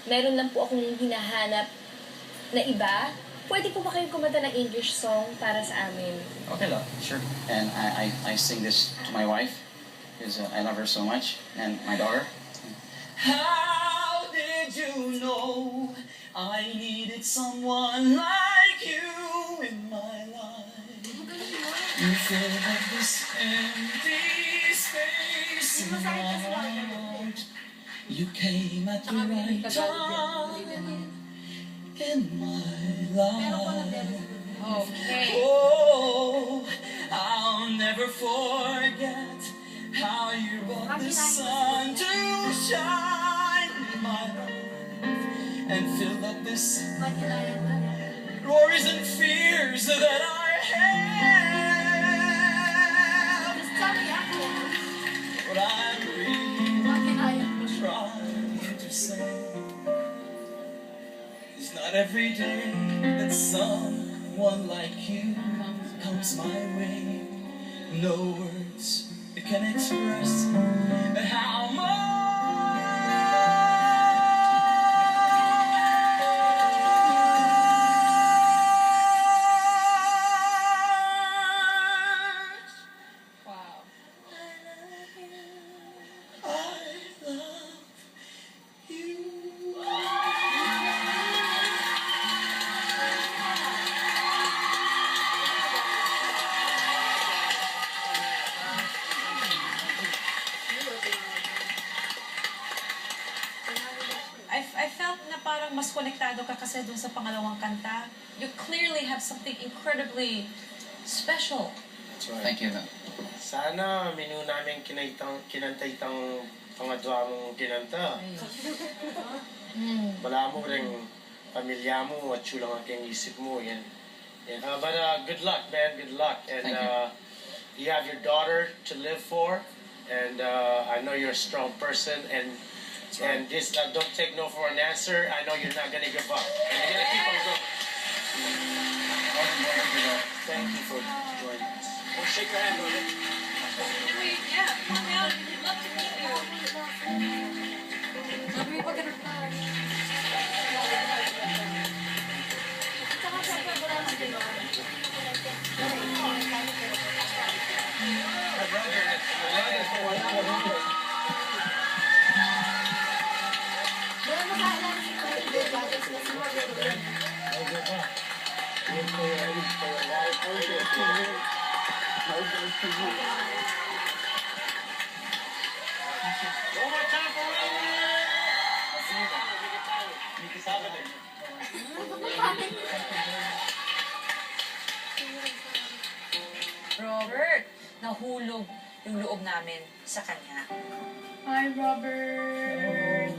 meron lang po akong hinahanap na iba. Pwede po ba kayong kumanta ng English song para sa amin? Okay, love. Sure. And I sing this to my wife because I love her so much, and my daughter. How did you know I needed someone like you in my life? You fill up this empty space in my heart. You came at the right time in my life. Okay. Oh, I'll never forget how you brought the sun to shine in my life and fill up this worries and fears that I have. What I'm really trying to say is not every day that someone like you comes my way. No words can express how much Wow. I love you. I felt na parang mas konektado ka kasi dun sa pangalawang kanta. You clearly have something incredibly special. That's right. Thank you. Sana minu namin kinanta itang pangadwa mong kinanta. Wala mo rin pamilya mo at lang ang kang isip mo. Yan. But good luck, man. Good luck. And Thank you. you have your daughter to live for. And I know you're a strong person. And this, don't take no for an answer. I know you're not gonna give up. And you're gonna keep on going. Thank you for joining us. Well, shake your hand, brother. Wait, yeah, come out. We'd love to meet you. Sabi mo ganun. One more time for Robert, nahulog yung loob namin sa kanya. Hi, Robert.